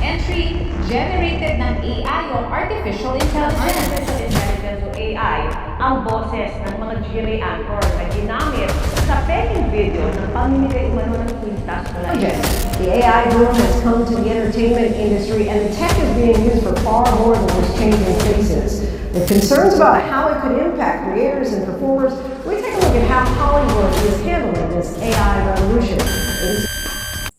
entry, generated ng AI o Artificial Intelligence. Artificial Intelligence o AI ang boses ng mga GMA anchors na ginamit sa peking video ng pamimigay umano ng kwintas mula The AI boom has come to the entertainment industry, and the tech is being used for far more than just changing faces. With concerns about how it could impact creators and performers, we take a look at how Hollywood is handling this AI revolution.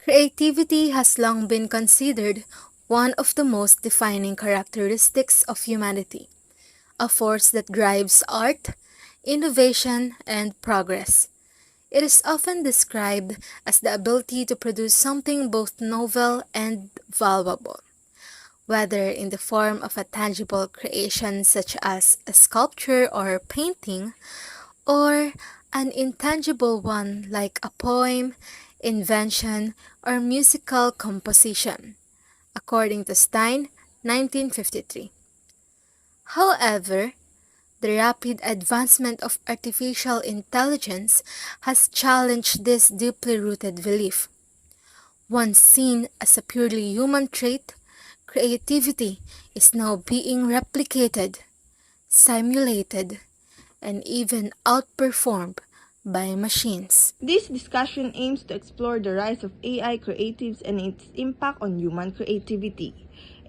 Creativity has long been considered one of the most defining characteristics of humanity, a force that drives art, innovation, and progress. It is often described as the ability to produce something both novel and valuable, whether in the form of a tangible creation such as a sculpture or painting, or an intangible one like a poem, invention, or musical composition, according to Stein, 1953. However, the rapid advancement of artificial intelligence has challenged this deeply rooted belief. Once seen as a purely human trait, creativity is now being replicated, simulated, and even outperformed by machines. This discussion aims to explore the rise of AI creatives and its impact on human creativity.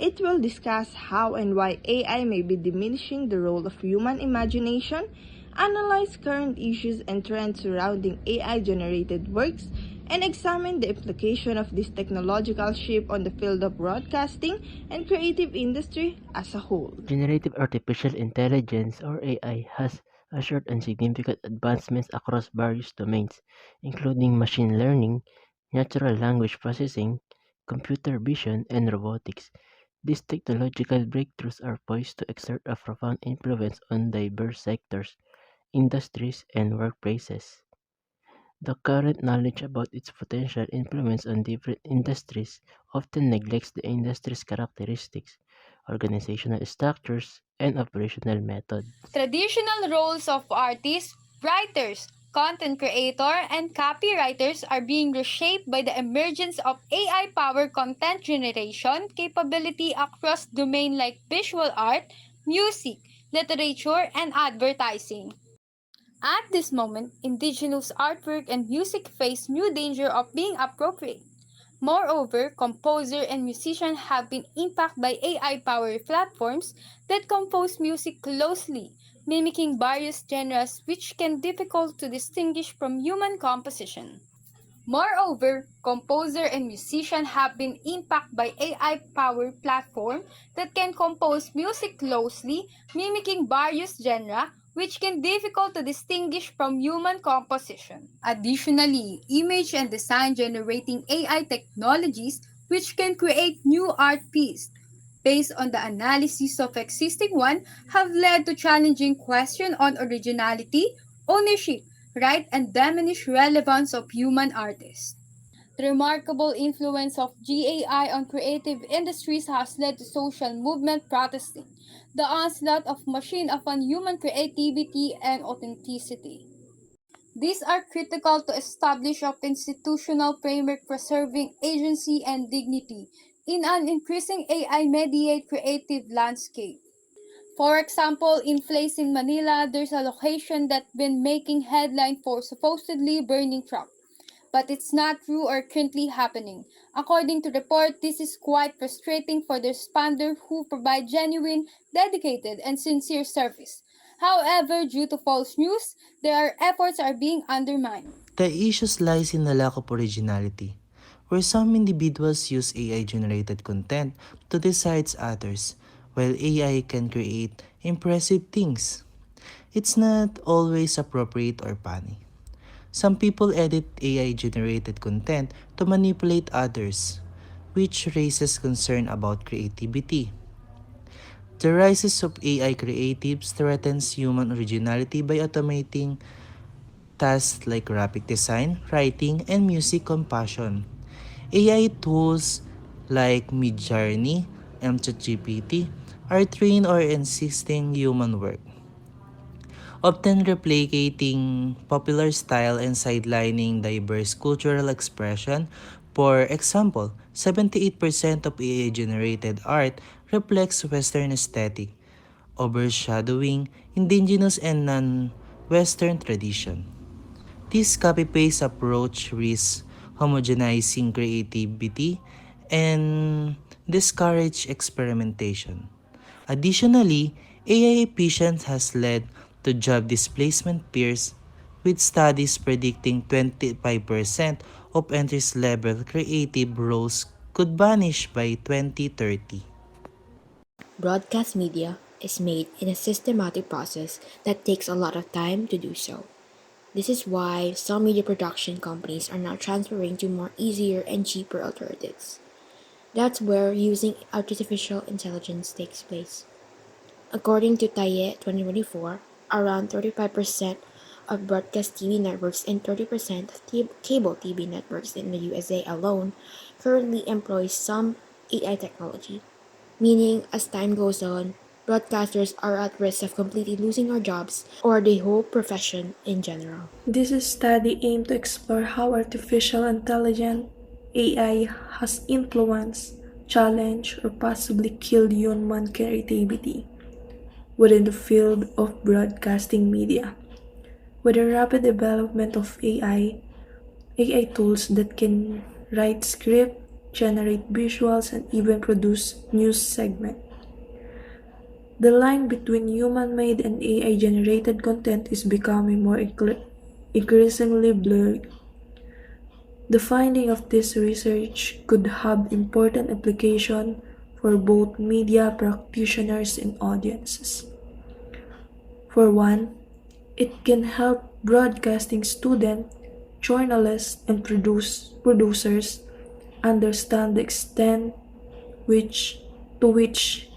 It will discuss how and why AI may be diminishing the role of human imagination, analyze current issues and trends surrounding AI-generated works, and examine the implication of this technological shift on the field of broadcasting and creative industry as a whole. Generative artificial intelligence or AI has assured and significant advancements across various domains, including machine learning, natural language processing, computer vision, and robotics. These technological breakthroughs are poised to exert a profound influence on diverse sectors, industries, and workplaces. The current knowledge about its potential influence on different industries often neglects the industry's characteristics, organizational structures, and operational methods. Traditional roles of artists, writers, content creator, and copywriters are being reshaped by the emergence of AI-powered content generation capability across domains like visual art, music, literature, and advertising. At this moment, indigenous artwork and music face new danger of being appropriate. Moreover, composer and musicians have been impacted by AI-powered platforms that compose music closely, mimicking various genres which can difficult to distinguish from human composition. Moreover, composer and musicians have been impacted by AI-powered platforms that can compose music closely, mimicking various genres, which can difficult to distinguish from human composition. Additionally, image and design generating AI technologies which can create new art pieces based on the analysis of existing one have led to challenging questions on originality, ownership, right, and diminished relevance of human artists. The remarkable influence of GAI on creative industries has led to social movement protesting the onslaught of machine upon human creativity and authenticity. These are critical to establish of institutional framework preserving agency and dignity in an increasing AI-mediated creative landscape. For example, in place in Manila, there's a location that's been making headline for supposedly burning truck. But it's not true or currently happening. According to report, this is quite frustrating for the responder who provide genuine, dedicated, and sincere service. However, due to false news, their efforts are being undermined. The issue lies in the lack of originality, where some individuals use AI-generated content to decide others, while AI can create impressive things. It's not always appropriate or funny. Some people edit AI-generated content to manipulate others, which raises concern about creativity. The rise of AI creatives threatens human originality by automating tasks like graphic design, writing, and music composition. AI tools like Midjourney and ChatGPT are trained or assisting human work, often replicating popular style and sidelining diverse cultural expression. For example, 78% of AI-generated art reflects Western aesthetic, overshadowing indigenous and non-Western tradition. This copy-paste approach risks homogenizing creativity and discourage experimentation. Additionally, AI efficiency has led to job displacement peers, with studies predicting 25% of entry-level creative roles could vanish by 2030. Broadcast media is made in a systematic process that takes a lot of time to do so. This is why some media production companies are now transferring to more easier and cheaper alternatives. That's where using artificial intelligence takes place. According to Taye 2024, around 35% of broadcast TV networks and 30% of cable TV networks in the USA alone currently employ some AI technology, meaning as time goes on, broadcasters are at risk of completely losing our jobs or the whole profession in general. This study aimed to explore how artificial intelligence (AI) has influenced, challenged, or possibly killed human creativity within the field of broadcasting media. With the rapid development of AI tools that can write scripts, generate visuals, and even produce news segments, the line between human-made and AI-generated content is becoming more increasingly blurred. The finding of this research could have important implications for both media practitioners and audiences. For one, it can help broadcasting students, journalists, and producers understand the extent to which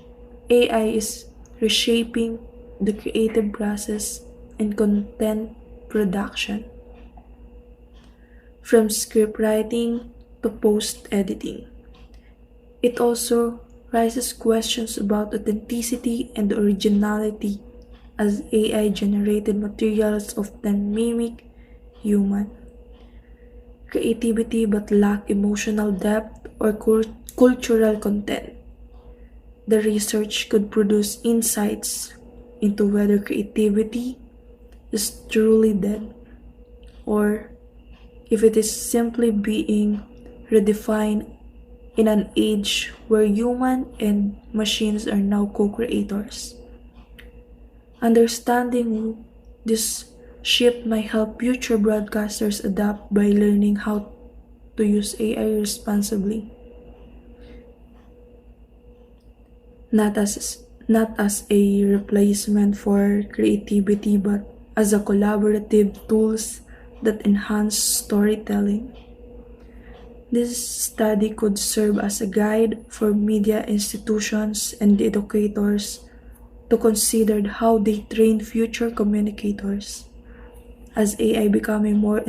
AI is reshaping the creative process and content production, from script writing to post editing. It also raises questions about authenticity and originality, as AI generated materials often mimic human creativity but lack emotional depth or cultural content. The research could produce insights into whether creativity is truly dead or if it is simply being redefined in an age where human and machines are now co-creators. Understanding this shift might help future broadcasters adapt by learning how to use AI responsibly, not as a replacement for creativity, but as a collaborative tools that enhance storytelling. This study could serve as a guide for media institutions and educators to consider how they train future communicators. As AI becoming more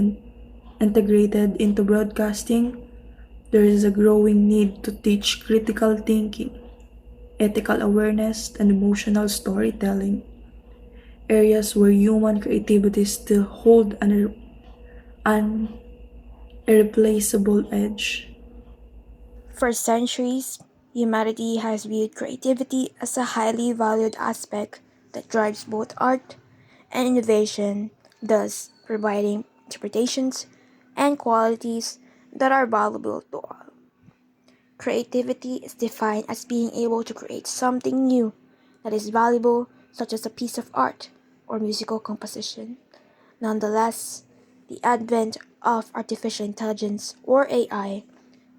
integrated into broadcasting, there is a growing need to teach critical thinking, ethical awareness, and emotional storytelling, areas where human creativity still hold an irreplaceable edge. For centuries, humanity has viewed creativity as a highly valued aspect that drives both art and innovation, thus providing interpretations and qualities that are valuable to all. Creativity is defined as being able to create something new that is valuable, such as a piece of art or musical composition. Nonetheless, the advent of artificial intelligence or AI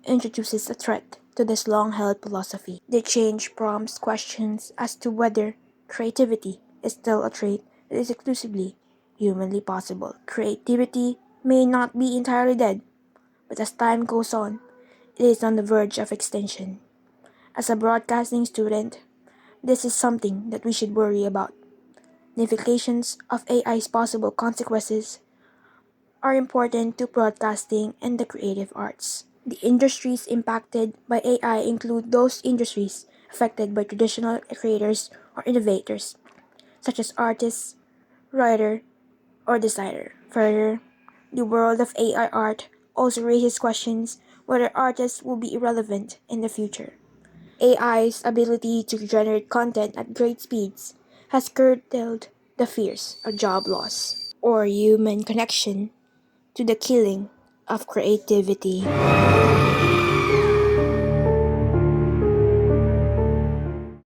introduces a threat to this long held philosophy. The change prompts questions as to whether creativity is still a trait that is exclusively humanly possible. Creativity may not be entirely dead, but as time goes on, it is on the verge of extinction. As a broadcasting student, this is something that we should worry about. The implications of AI's possible consequences are important to broadcasting and the creative arts. The industries impacted by AI include those industries affected by traditional creators or innovators, such as artists, writer, or designer. Further, the world of AI art also raises questions whether artists will be irrelevant in the future. AI's ability to generate content at great speeds has curtailed the fears of job loss or human connection to the killing of creativity.